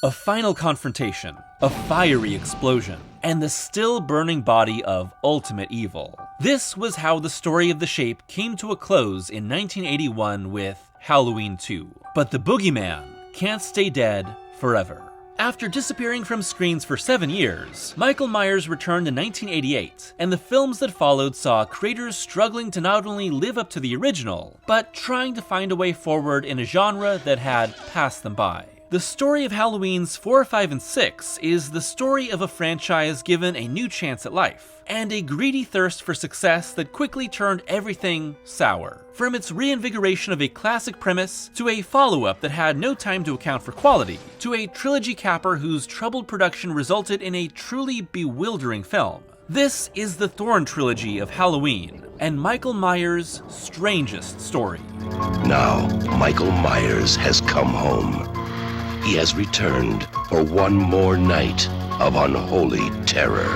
A final confrontation, a fiery explosion, and the still burning body of ultimate evil. This was how the story of The Shape came to a close in 1981 with Halloween 2. But the boogeyman can't stay dead forever. After disappearing from screens for 7 years, Michael Myers returned in 1988, and the films that followed saw creators struggling to not only live up to the original, but trying to find a way forward in a genre that had passed them by. The story of Halloween's 4, 5, and 6 is the story of a franchise given a new chance at life, and a greedy thirst for success that quickly turned everything sour. From its reinvigoration of a classic premise, to a follow-up that had no time to account for quality, to a trilogy capper whose troubled production resulted in a truly bewildering film. This is the Thorn Trilogy of Halloween, and Michael Myers' strangest story. Now, Michael Myers has come home. He has returned for one more night of unholy terror.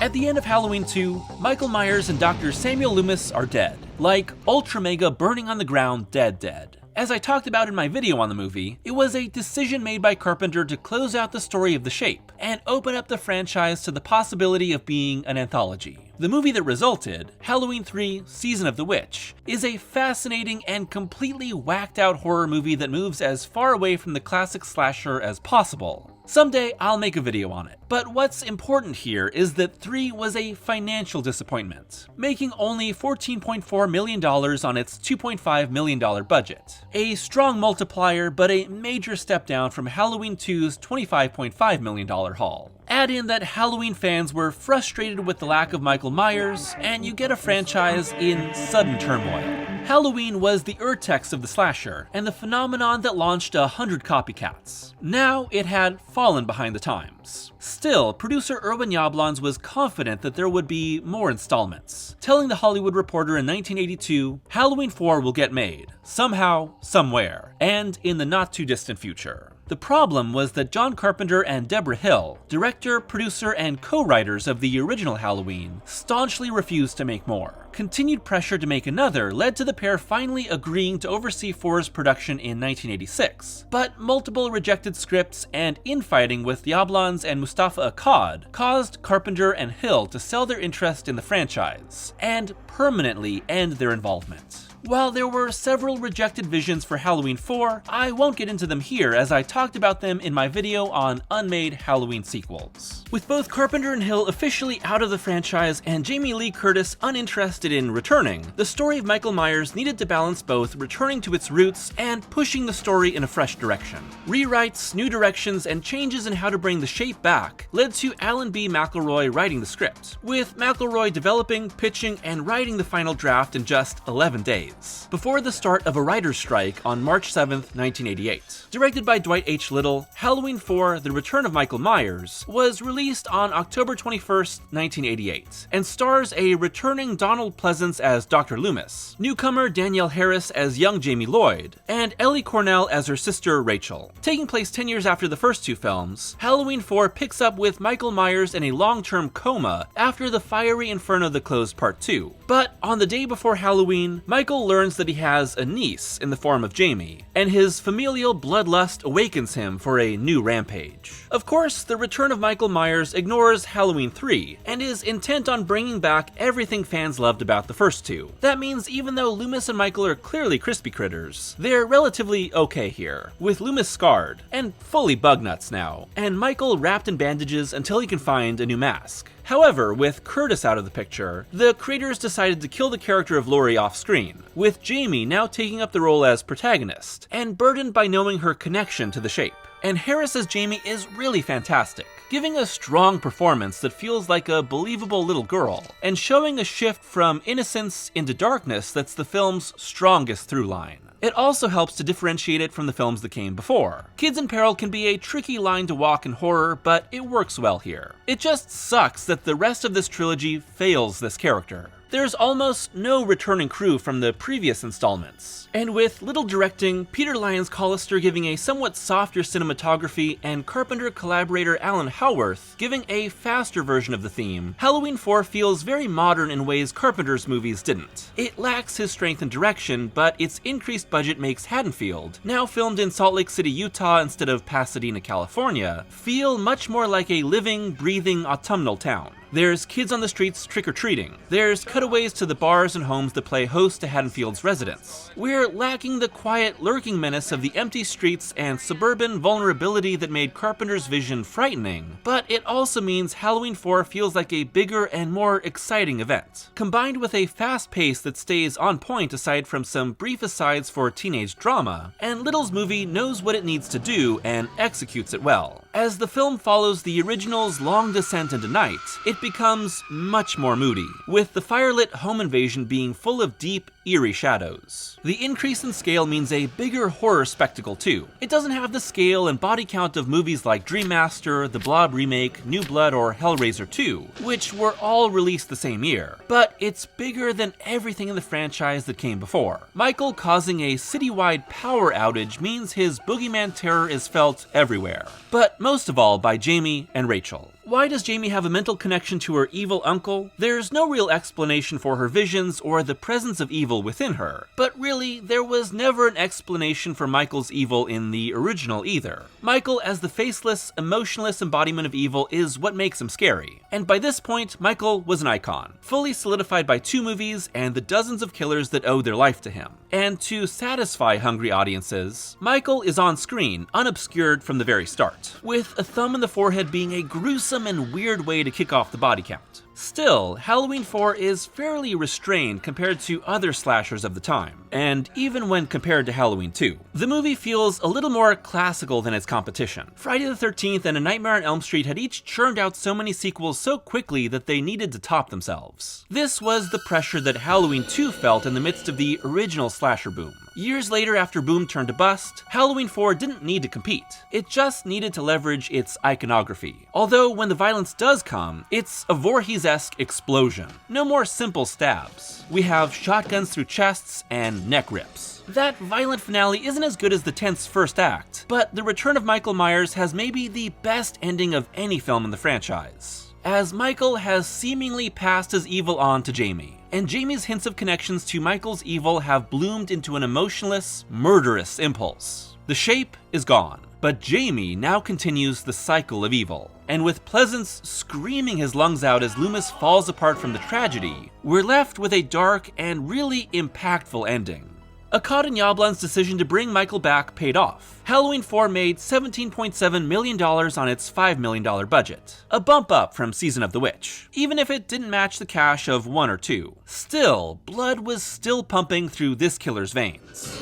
At the end of Halloween 2, Michael Myers and Dr. Samuel Loomis are dead. Like Ultra Mega burning on the ground, dead. As I talked about in my video on the movie, it was a decision made by Carpenter to close out the story of The Shape, and open up the franchise to the possibility of being an anthology. The movie that resulted, Halloween 3: Season of the Witch, is a fascinating and completely whacked out horror movie that moves as far away from the classic slasher as possible. Someday I'll make a video on it. But what's important here is that 3 was a financial disappointment, making only $14.4 million on its $2.5 million budget. A strong multiplier, but a major step down from Halloween 2's $25.5 million haul. Add in that Halloween fans were frustrated with the lack of Michael Myers, and you get a franchise in sudden turmoil. Halloween was the urtext of the slasher, and the phenomenon that launched 100 copycats. Now it had fallen behind the times. Still, producer Irwin Yablans was confident that there would be more installments, telling The Hollywood Reporter in 1982, Halloween 4 will get made, somehow, somewhere, and in the not too distant future. The problem was that John Carpenter and Deborah Hill, director, producer, and co-writers of the original Halloween, staunchly refused to make more. Continued pressure to make another led to the pair finally agreeing to oversee 4's production in 1986. But multiple rejected scripts and infighting with Yablans and Mustafa Akkad caused Carpenter and Hill to sell their interest in the franchise, and permanently end their involvement. While there were several rejected visions for Halloween 4, I won't get into them here as I talked about them in my video on unmade Halloween sequels. With both Carpenter and Hill officially out of the franchise and Jamie Lee Curtis uninterested in returning, the story of Michael Myers needed to balance both returning to its roots and pushing the story in a fresh direction. Rewrites, new directions, and changes in how to bring The Shape back led to Alan B. McElroy writing the script, with McElroy developing, pitching, and writing the final draft in just 11 days. Before the start of a writer's strike on March 7, 1988. Directed by Dwight H. Little, Halloween 4: The Return of Michael Myers was released on October 21, 1988, and stars a returning Donald Pleasance as Dr. Loomis, newcomer Danielle Harris as young Jamie Lloyd, and Ellie Cornell as her sister Rachel. Taking place 10 years after the first 2 films, Halloween 4 picks up with Michael Myers in a long-term coma after the fiery inferno that closed Part 2. But on the day before Halloween, Michael learns that he has a niece in the form of Jamie, and his familial bloodlust awakens him for a new rampage. Of course, the return of Michael Myers ignores Halloween 3, and is intent on bringing back everything fans loved about the first 2. That means even though Loomis and Michael are clearly crispy critters, they're relatively okay here, with Loomis scarred, and fully bug nuts now, and Michael wrapped in bandages until he can find a new mask. However, with Curtis out of the picture, the creators decided to kill the character of Laurie off-screen, with Jamie now taking up the role as protagonist, and burdened by knowing her connection to The Shape. And Harris as Jamie is really fantastic, giving a strong performance that feels like a believable little girl, and showing a shift from innocence into darkness that's the film's strongest through line. It also helps to differentiate it from the films that came before. Kids in Peril can be a tricky line to walk in horror, but it works well here. It just sucks that the rest of this trilogy fails this character. There's almost no returning crew from the previous installments, and with little directing, Peter Lyons Collister giving a somewhat softer cinematography, and Carpenter collaborator Alan Howarth giving a faster version of the theme, Halloween 4 feels very modern in ways Carpenter's movies didn't. It lacks his strength and direction, but its increased budget makes Haddonfield, now filmed in Salt Lake City, Utah instead of Pasadena, California, feel much more like a living, breathing autumnal town. There's kids on the streets trick-or-treating. There's cutaways to the bars and homes that play host to Haddonfield's residents. We're lacking the quiet, lurking menace of the empty streets and suburban vulnerability that made Carpenter's vision frightening, but it also means Halloween 4 feels like a bigger and more exciting event. Combined with a fast pace that stays on point aside from some brief asides for teenage drama, and Little's movie knows what it needs to do and executes it well. As the film follows the original's long descent into night, it becomes much more moody, with the firelit home invasion being full of deep, eerie shadows. The increase in scale means a bigger horror spectacle too. It doesn't have the scale and body count of movies like Dream Master, The Blob Remake, New Blood, or Hellraiser 2, which were all released the same year, but it's bigger than everything in the franchise that came before. Michael causing a citywide power outage means his boogeyman terror is felt everywhere, but most of all by Jamie and Rachel. Why does Jamie have a mental connection to her evil uncle? There's no real explanation for her visions or the presence of evil within her, but really, there was never an explanation for Michael's evil in the original either. Michael as the faceless, emotionless embodiment of evil is what makes him scary, and by this point, Michael was an icon, fully solidified by 2 movies and the dozens of killers that owed their life to him. And to satisfy hungry audiences, Michael is on screen, unobscured from the very start, with a thumb in the forehead being a gruesome and weird way to kick off the body count. Still, Halloween 4 is fairly restrained compared to other slashers of the time, and even when compared to Halloween 2. The movie feels a little more classical than its competition. Friday the 13th and A Nightmare on Elm Street had each churned out so many sequels so quickly that they needed to top themselves. This was the pressure that Halloween 2 felt in the midst of the original slasher boom. Years later, after boom turned to bust, Halloween 4 didn't need to compete. It just needed to leverage its iconography. Although when the violence does come, it's a Voorhees-esque explosion. No more simple stabs. We have shotguns through chests and neck rips. That violent finale isn't as good as the tense first act, but the return of Michael Myers has maybe the best ending of any film in the franchise, as Michael has seemingly passed his evil on to Jamie, and Jamie's hints of connections to Michael's evil have bloomed into an emotionless, murderous impulse. The shape is gone, but Jamie now continues the cycle of evil, and with Pleasance screaming his lungs out as Loomis falls apart from the tragedy, we're left with a dark and really impactful ending. Akkad and Yablan's decision to bring Michael back paid off. Halloween 4 made $17.7 million on its $5 million budget, a bump up from Season of the Witch, even if it didn't match the cash of 1 or 2. Still, blood was still pumping through this killer's veins.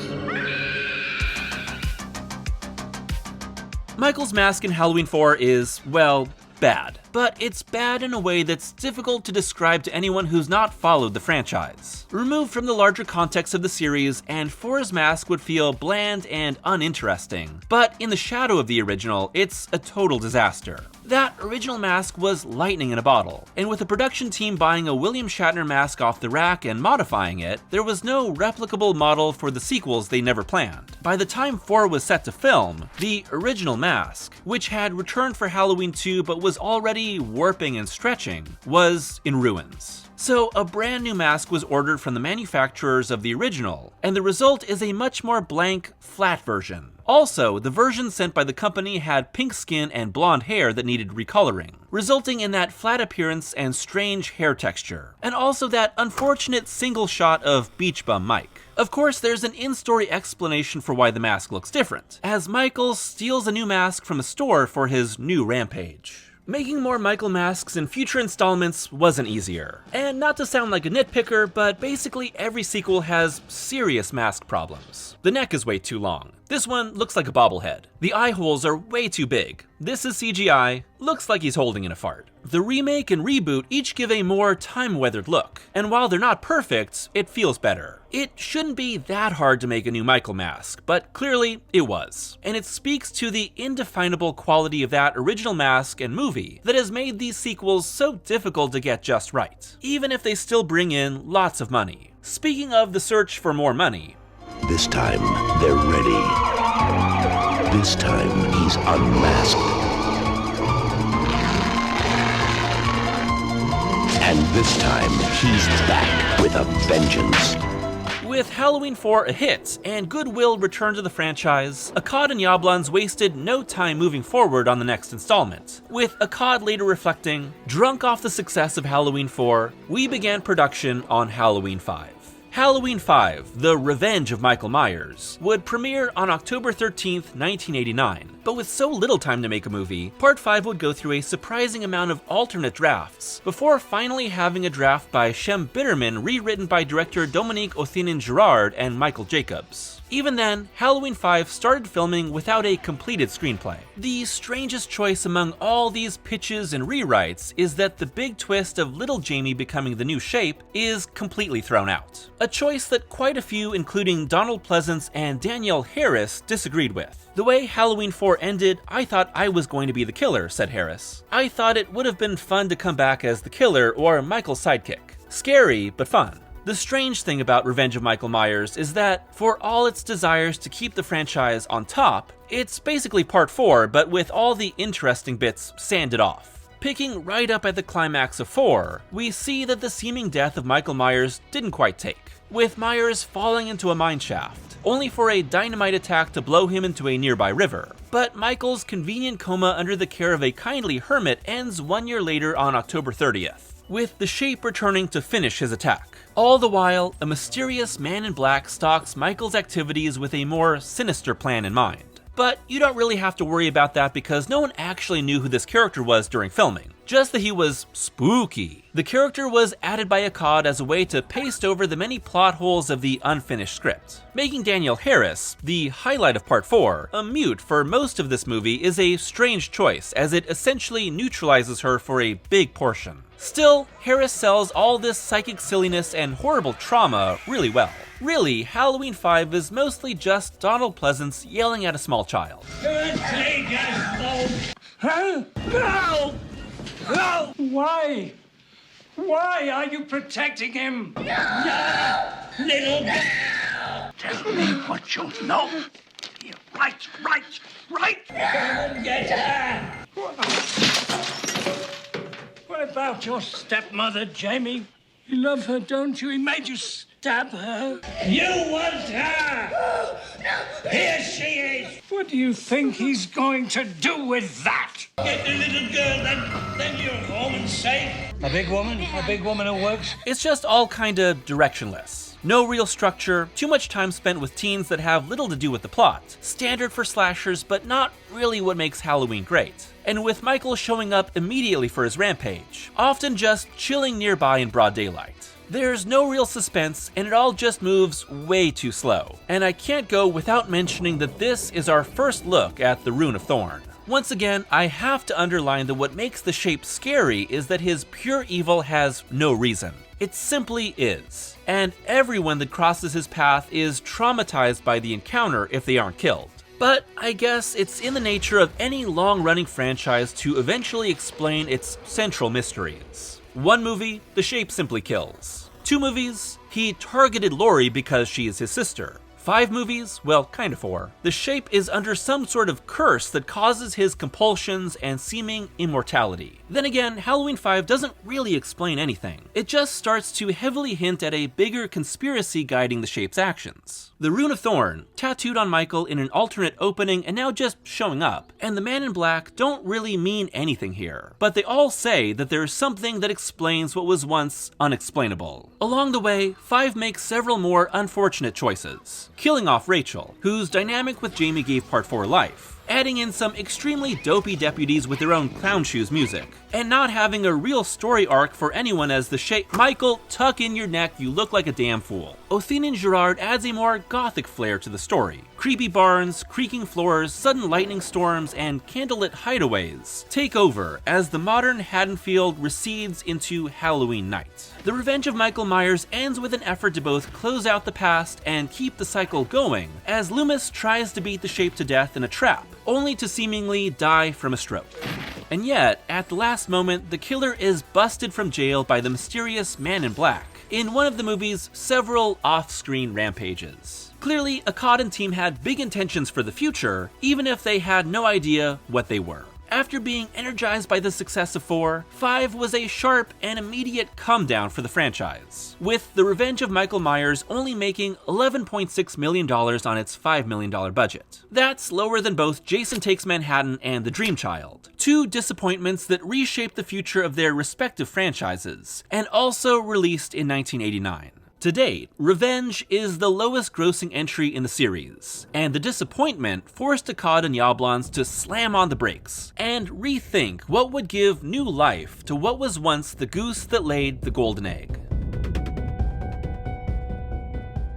Michael's mask in Halloween 4 is, well, bad. But it's bad in a way that's difficult to describe to anyone who's not followed the franchise. Removed from the larger context of the series, and 4's mask would feel bland and uninteresting. But in the shadow of the original, it's a total disaster. That original mask was lightning in a bottle, and with the production team buying a William Shatner mask off the rack and modifying it, there was no replicable model for the sequels they never planned. By the time 4 was set to film, the original mask, which had returned for Halloween 2 but was already warping and stretching, was in ruins. So a brand new mask was ordered from the manufacturers of the original, and the result is a much more blank, flat version. Also, the version sent by the company had pink skin and blonde hair that needed recoloring, resulting in that flat appearance and strange hair texture, and also that unfortunate single shot of Beach Bum Mike. Of course, there's an in-story explanation for why the mask looks different, as Michael steals a new mask from a store for his new rampage. Making more Michael masks in future installments wasn't easier. And not to sound like a nitpicker, but basically every sequel has serious mask problems. The neck is way too long. This one looks like a bobblehead. The eye holes are way too big. This is CGI, looks like he's holding in a fart. The remake and reboot each give a more time-weathered look, and while they're not perfect, it feels better. It shouldn't be that hard to make a new Michael mask, but clearly it was. And it speaks to the indefinable quality of that original mask and movie that has made these sequels so difficult to get just right, even if they still bring in lots of money. Speaking of the search for more money, This time, they're ready. This time, he's unmasked. And this time, he's back with a vengeance. with Halloween 4 a hit and goodwill returned to the franchise, Akkad and Yablans wasted no time moving forward on the next installment, with Akkad later reflecting, "Drunk off the success of Halloween 4, we began production on Halloween 5. Halloween 5, The Revenge of Michael Myers, would premiere on October 13th, 1989, but with so little time to make a movie, Part 5 would go through a surprising amount of alternate drafts, before finally having a draft by Shem Bitterman rewritten by director Dominique Othinen-Girard and Michael Jacobs. Even then, Halloween 5 started filming without a completed screenplay. The strangest choice among all these pitches and rewrites is that the big twist of little Jamie becoming the new Shape is completely thrown out. A choice that quite a few, including Donald Pleasance and Danielle Harris, disagreed with. "The way Halloween 4 ended, I thought I was going to be the killer," said Harris. "I thought it would have been fun to come back as the killer or Michael's sidekick. Scary, but fun." The strange thing about Revenge of Michael Myers is that, for all its desires to keep the franchise on top, it's basically Part 4, but with all the interesting bits sanded off. Picking right up at the climax of 4, we see that the seeming death of Michael Myers didn't quite take, with Myers falling into a mine shaft, only for a dynamite attack to blow him into a nearby river. But Michael's convenient coma under the care of a kindly hermit ends 1 year later on October 30th, with the Shape returning to finish his attack. All the while, a mysterious man in black stalks Michael's activities with a more sinister plan in mind. But you don't really have to worry about that because no one actually knew who this character was during filming, just that he was spooky. The character was added by Akkad as a way to paste over the many plot holes of the unfinished script. Making Danielle Harris, the highlight of Part 4, a mute for most of this movie is a strange choice, as it essentially neutralizes her for a big portion. Still, Harris sells all this psychic silliness and horrible trauma really well. Really, Halloween 5 is mostly just Donald Pleasance yelling at a small child. Huh? No! No! Why? Why are you protecting him? No! Little girl! Tell me what you know. Right! Come and get her! What about your stepmother, Jamie? You love her, don't you? He made you stab her. You want her! Here she is! What do you think he's going to do with that? Get the little girl, then you're home and safe. A big woman who works. It's just all kinda directionless. No real structure, too much time spent with teens that have little to do with the plot. Standard for slashers, but not really what makes Halloween great. And with Michael showing up immediately for his rampage, often just chilling nearby in broad daylight. There's no real suspense, and it all just moves way too slow. And I can't go without mentioning that this is our first look at the Rune of Thorn. Once again, I have to underline that what makes the Shape scary is that his pure evil has no reason. It simply is. And everyone that crosses his path is traumatized by the encounter if they aren't killed. But I guess it's in the nature of any long-running franchise to eventually explain its central mysteries. 1 movie, the Shape simply kills. 2 movies, he targeted Laurie because she is his sister. 5 movies, well, kinda 4. The Shape is under some sort of curse that causes his compulsions and seeming immortality. Then again, Halloween 5 doesn't really explain anything. It just starts to heavily hint at a bigger conspiracy guiding the Shape's actions. The Rune of Thorn, tattooed on Michael in an alternate opening and now just showing up, and the Man in Black don't really mean anything here, but they all say that there's something that explains what was once unexplainable. Along the way, 5 makes several more unfortunate choices. Killing off Rachel, whose dynamic with Jamie gave Part 4 life. adding in some extremely dopey deputies with their own clown shoes music, and not having a real story arc for anyone as the shape. Michael, tuck in your neck, you look like a damn fool. Othniel Girard adds a more gothic flair to the story. Creepy barns, creaking floors, sudden lightning storms, and candlelit hideaways take over as the modern Haddonfield recedes into Halloween night. The Revenge of Michael Myers ends with an effort to both close out the past and keep the cycle going, as Loomis tries to beat the shape to death in a trap, only to seemingly die from a stroke. And yet, at the last moment, the killer is busted from jail by the mysterious Man in Black in one of the movie's several off-screen rampages. Clearly, Akkad and team had big intentions for the future, even if they had no idea what they were. After being energized by the success of 4, 5 was a sharp and immediate come-down for the franchise, with The Revenge of Michael Myers only making $11.6 million on its $5 million budget. That's lower than both Jason Takes Manhattan and The Dream Child, two disappointments that reshaped the future of their respective franchises, and also released in 1989. To date, Revenge is the lowest grossing entry in the series, and the disappointment forced Akkad and Yablans to slam on the brakes and rethink what would give new life to what was once the goose that laid the golden egg.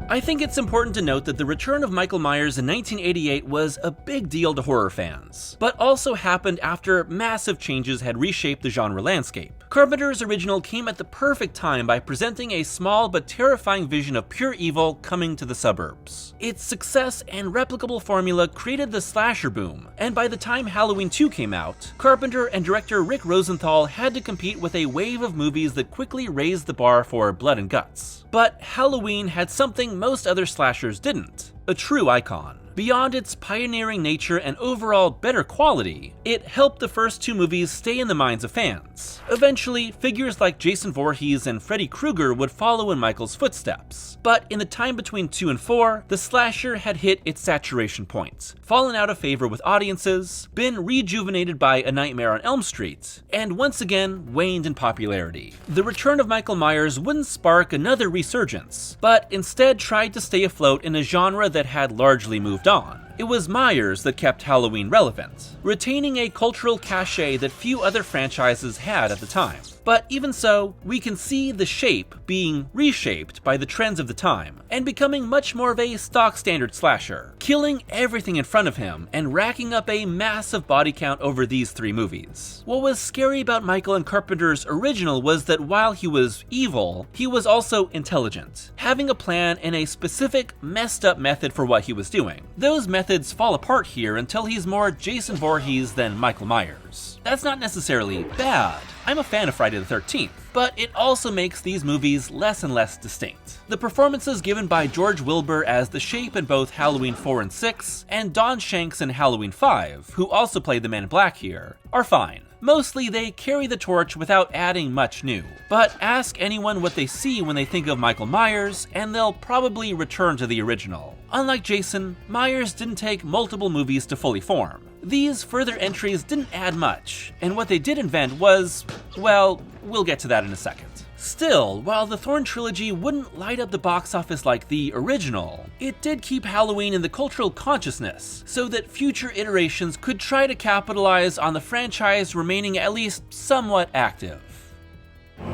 I think it's important to note that the return of Michael Myers in 1988 was a big deal to horror fans, but also happened after massive changes had reshaped the genre landscape. Carpenter's original came at the perfect time by presenting a small but terrifying vision of pure evil coming to the suburbs. Its success and replicable formula created the slasher boom, and by the time Halloween 2 came out, Carpenter and director Rick Rosenthal had to compete with a wave of movies that quickly raised the bar for blood and guts. But Halloween had something most other slashers didn't: a true icon. Beyond its pioneering nature and overall better quality, it helped the first two movies stay in the minds of fans. Eventually, figures like Jason Voorhees and Freddy Krueger would follow in Michael's footsteps. But in the time between 2 and 4, the slasher had hit its saturation point, fallen out of favor with audiences, been rejuvenated by A Nightmare on Elm Street, and once again waned in popularity. The return of Michael Myers wouldn't spark another resurgence, but instead tried to stay afloat in a genre that had largely moved on. It was Myers that kept Halloween relevant, retaining a cultural cachet that few other franchises had at the time. But even so, we can see the shape being reshaped by the trends of the time, and becoming much more of a stock standard slasher, killing everything in front of him and racking up a massive body count over these 3 movies. What was scary about Michael and Carpenter's original was that while he was evil, he was also intelligent, having a plan and a specific messed up method for what he was doing. Those methods fall apart here until he's more Jason Voorhees than Michael Myers. That's not necessarily bad. I'm a fan of Friday the 13th, but it also makes these movies less and less distinct. The performances given by George Wilbur as the Shape in both Halloween 4 and 6, and Don Shanks in Halloween 5, who also played the Man in Black here, are fine. Mostly they carry the torch without adding much new. But ask anyone what they see when they think of Michael Myers, and they'll probably return to the original. Unlike Jason, Myers didn't take multiple movies to fully form. These further entries didn't add much, and what they did invent was, well, we'll get to that in a second. Still, while the Thorn Trilogy wouldn't light up the box office like the original, it did keep Halloween in the cultural consciousness, so that future iterations could try to capitalize on the franchise remaining at least somewhat active.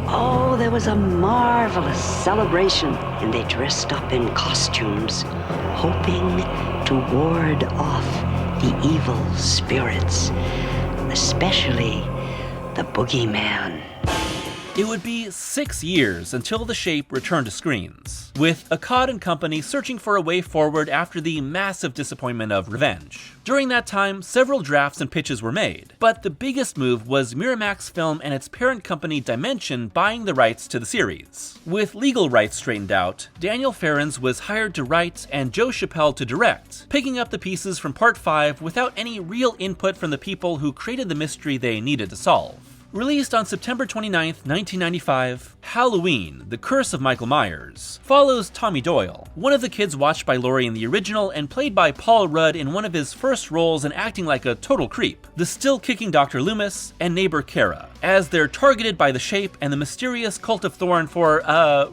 Oh, there was a marvelous celebration, and they dressed up in costumes, hoping to ward off the evil spirits, especially the boogeyman. It would be 6 years until The Shape returned to screens, with Akkad and company searching for a way forward after the massive disappointment of Revenge. During that time, several drafts and pitches were made, but the biggest move was Miramax Film and its parent company Dimension buying the rights to the series. With legal rights straightened out, Daniel Ferrens was hired to write and Joe Chappelle to direct, picking up the pieces from Part 5 without any real input from the people who created the mystery they needed to solve. Released on September 29, 1995, Halloween, The Curse of Michael Myers, follows Tommy Doyle, one of the kids watched by Laurie in the original and played by Paul Rudd in one of his first roles and acting like a total creep, the still-kicking Dr. Loomis, and neighbor Kara, as they're targeted by the Shape and the mysterious Cult of Thorn for,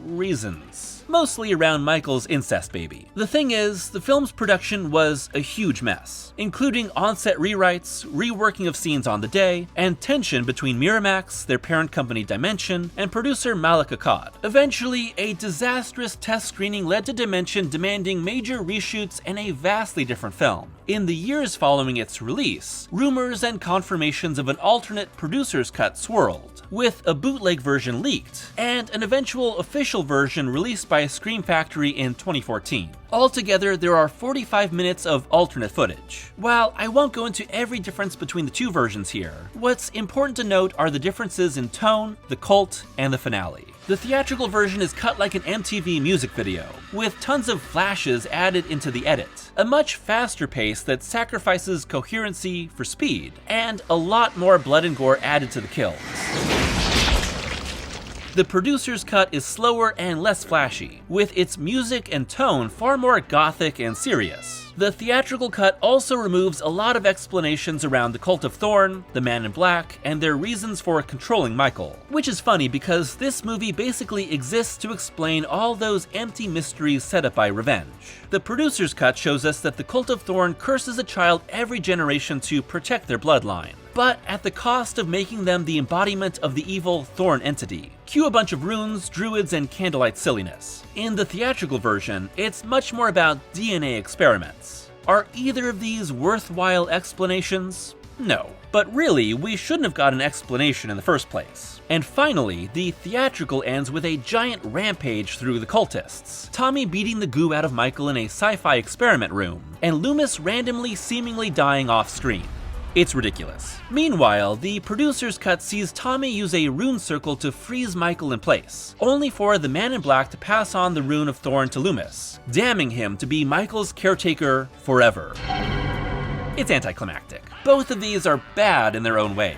reasons. mostly around Michael's incest baby. The thing is, the film's production was a huge mess, including on-set rewrites, reworking of scenes on the day, and tension between Miramax, their parent company Dimension, and producer Malik Akkad. Eventually, a disastrous test screening led to Dimension demanding major reshoots and a vastly different film. In the years following its release, rumors and confirmations of an alternate producer's cut swirled, with a bootleg version leaked, and an eventual official version released by Scream Factory in 2014. Altogether, there are 45 minutes of alternate footage. While I won't go into every difference between the two versions here, what's important to note are the differences in tone, the cult, and the finale. The theatrical version is cut like an MTV music video, with tons of flashes added into the edit, a much faster pace that sacrifices coherency for speed, and a lot more blood and gore added to the kills. The producer's cut is slower and less flashy, with its music and tone far more gothic and serious. The theatrical cut also removes a lot of explanations around the Cult of Thorn, the Man in Black, and their reasons for controlling Michael. Which is funny because this movie basically exists to explain all those empty mysteries set up by Revenge. The producer's cut shows us that the Cult of Thorn curses a child every generation to protect their bloodline, but at the cost of making them the embodiment of the evil Thorn entity. Cue a bunch of runes, druids, and candlelight silliness. In the theatrical version, it's much more about DNA experiments. Are either of these worthwhile explanations? No. But really, we shouldn't have got an explanation in the first place. And finally, the theatrical ends with a giant rampage through the cultists, Tommy beating the goo out of Michael in a sci-fi experiment room, and Loomis randomly seemingly dying off-screen. It's ridiculous. Meanwhile, the producer's cut sees Tommy use a rune circle to freeze Michael in place, only for the Man in Black to pass on the rune of Thorn to Loomis, damning him to be Michael's caretaker forever. It's anticlimactic. Both of these are bad in their own ways.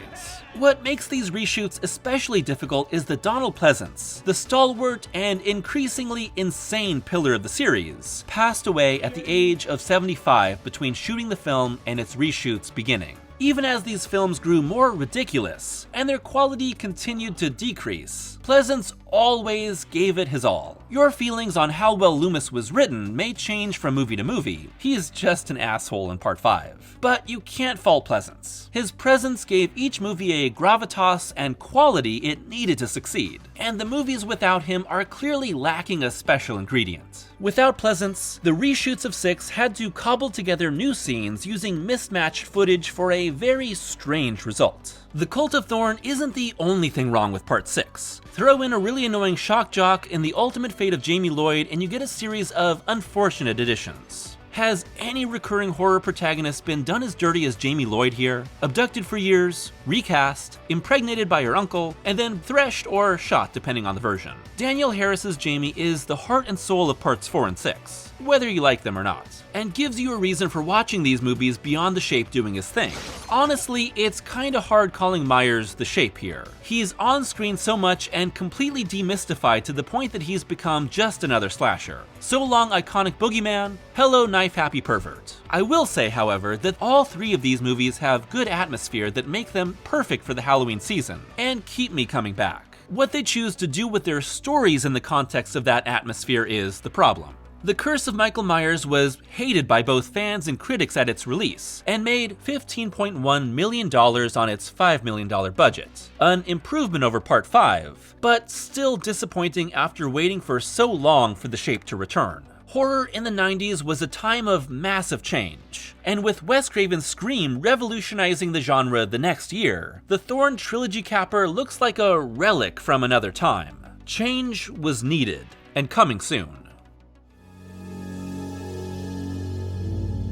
What makes these reshoots especially difficult is that Donald Pleasance, the stalwart and increasingly insane pillar of the series, passed away at the age of 75 between shooting the film and its reshoots beginning. Even as these films grew more ridiculous and their quality continued to decrease, Pleasance always gave it his all. Your feelings on how well Loomis was written may change from movie to movie. He's just an asshole in Part 5. But you can't fault Pleasance. His presence gave each movie a gravitas and quality it needed to succeed, and the movies without him are clearly lacking a special ingredient. Without Pleasance, the reshoots of 6 had to cobble together new scenes using mismatched footage for a very strange result. The Cult of Thorn isn't the only thing wrong with Part 6. Throw in a really annoying shock jock in The Ultimate Fate of Jamie Lloyd and you get a series of unfortunate additions. Has any recurring horror protagonist been done as dirty as Jamie Lloyd here? Abducted for years, recast, impregnated by her uncle, and then threshed or shot depending on the version. Danielle Harris's Jamie is the heart and soul of Parts 4 and 6, whether you like them or not, and gives you a reason for watching these movies beyond the Shape doing his thing. Honestly, it's kinda hard calling Myers the Shape here. He's on screen so much and completely demystified to the point that he's become just another slasher. So long iconic boogeyman, hello knife happy pervert. I will say, however, that all 3 of these movies have good atmosphere that make them perfect for the Halloween season, and keep me coming back. What they choose to do with their stories in the context of that atmosphere is the problem. The Curse of Michael Myers was hated by both fans and critics at its release, and made $15.1 million on its $5 million budget. An improvement over Part 5, but still disappointing after waiting for so long for the Shape to return. Horror in the 90s was a time of massive change, and with Wes Craven's Scream revolutionizing the genre the next year, the Thorn Trilogy capper looks like a relic from another time. Change was needed, and coming soon.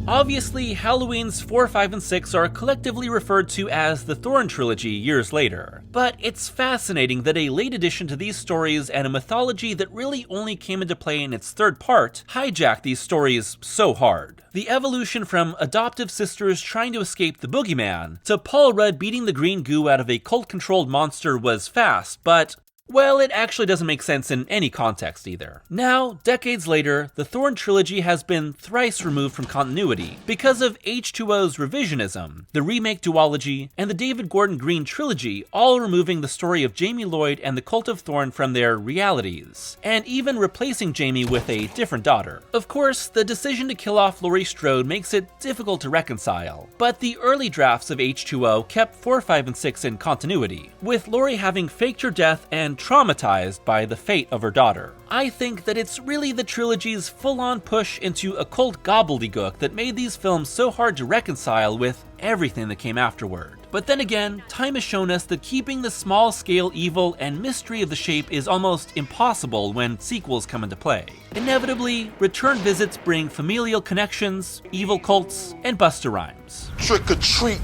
Obviously, Halloween's 4, 5, and 6 are collectively referred to as the Thorn Trilogy years later, but it's fascinating that a late addition to these stories and a mythology that really only came into play in its 3rd part hijacked these stories so hard. The evolution from adoptive sisters trying to escape the boogeyman to Paul Rudd beating the green goo out of a cult-controlled monster was fast, but Well, it actually doesn't make sense in any context either. Now, decades later, the Thorn Trilogy has been thrice removed from continuity because of H2O's revisionism, the remake duology, and the David Gordon Green trilogy all removing the story of Jamie Lloyd and the Cult of Thorn from their realities, and even replacing Jamie with a different daughter. Of course, the decision to kill off Laurie Strode makes it difficult to reconcile, but the early drafts of H2O kept 4, 5, and 6 in continuity, with Laurie having faked her death and traumatized by the fate of her daughter. I think that it's really the trilogy's full-on push into occult gobbledygook that made these films so hard to reconcile with everything that came afterward. But then again, time has shown us that keeping the small-scale evil and mystery of the shape is almost impossible when sequels come into play. Inevitably, return visits bring familial connections, evil cults, and Busta Rhymes. Trick or treat,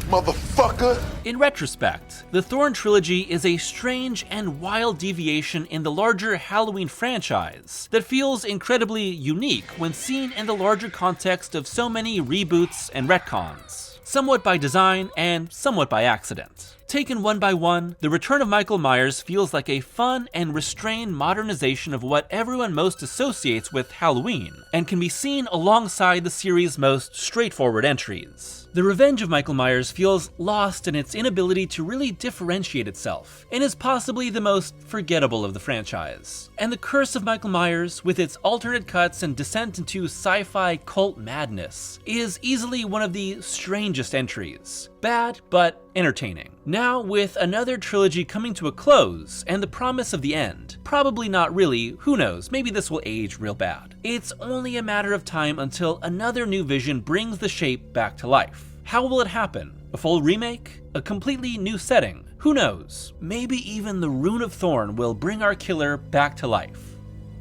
motherfucker! In retrospect, the Thorn Trilogy is a strange and wild deviation in the larger Halloween franchise that feels incredibly unique when seen in the larger context of so many reboots and retcons, somewhat by design and somewhat by accident. Taken one by one, the return of Michael Myers feels like a fun and restrained modernization of what everyone most associates with Halloween, and can be seen alongside the series' most straightforward entries. The revenge of Michael Myers feels lost in its inability to really differentiate itself, and is possibly the most forgettable of the franchise. And the Curse of Michael Myers, with its alternate cuts and descent into sci-fi cult madness, is easily one of the strangest entries. Bad, but entertaining. Now, with another trilogy coming to a close, and the promise of the end, probably not really, who knows, maybe this will age real bad. It's only a matter of time until another new vision brings the shape back to life. How will it happen? A full remake? A completely new setting? Who knows? Maybe even the Rune of Thorn will bring our killer back to life.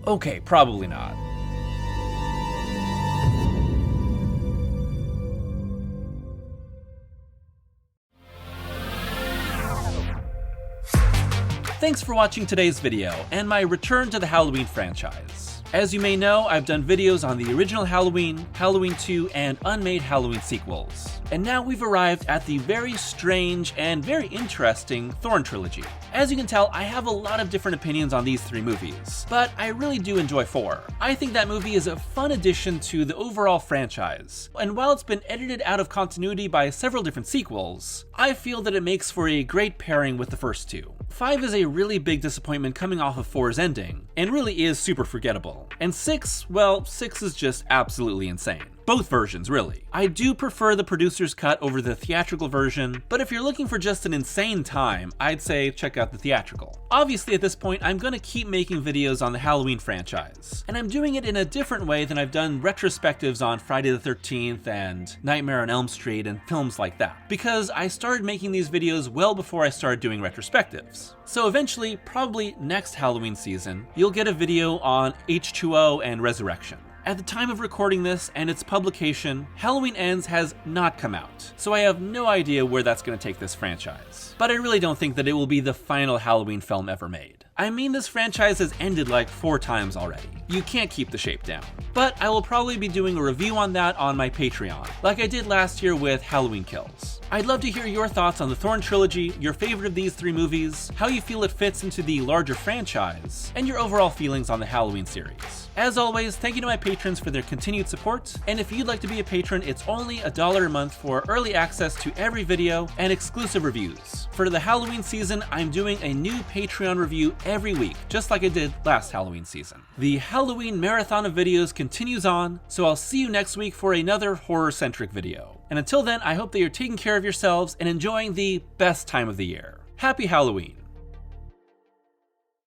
Okay, probably not. Thanks for watching today's video, and my return to the Halloween franchise. As you may know, I've done videos on the original Halloween, Halloween 2, and unmade Halloween sequels. And now we've arrived at the very strange and very interesting Thorn Trilogy. As you can tell, I have a lot of different opinions on these three movies, but I really do enjoy 4. I think that movie is a fun addition to the overall franchise, and while it's been edited out of continuity by several different sequels, I feel that it makes for a great pairing with the first 2. 5 is a really big disappointment coming off of 4's ending, and really is super forgettable. And 6, well, 6 is just absolutely insane. Both versions, really. I do prefer the producer's cut over the theatrical version, but if you're looking for just an insane time, I'd say check out the theatrical. Obviously, at this point, I'm gonna keep making videos on the Halloween franchise, and I'm doing it in a different way than I've done retrospectives on Friday the 13th and Nightmare on Elm Street and films like that, because I started making these videos well before I started doing retrospectives. So eventually, probably next Halloween season, you'll get a video on H2O and Resurrection. At the time of recording this and its publication, Halloween Ends has not come out, so I have no idea where that's going to take this franchise. But I really don't think that it will be the final Halloween film ever made. I mean, this franchise has ended like 4 times already. You can't keep the shape down. But I will probably be doing a review on that on my Patreon, like I did last year with Halloween Kills. I'd love to hear your thoughts on the Thorn Trilogy, your favorite of these 3 movies, how you feel it fits into the larger franchise, and your overall feelings on the Halloween series. As always, thank you to my patrons for their continued support, and if you'd like to be a patron, it's only $1 a month for early access to every video and exclusive reviews. For the Halloween season, I'm doing a new Patreon review every week, just like I did last Halloween season. The Halloween marathon of videos continues on, so I'll see you next week for another horror-centric video. And until then, I hope that you're taking care of yourselves and enjoying the best time of the year. Happy Halloween!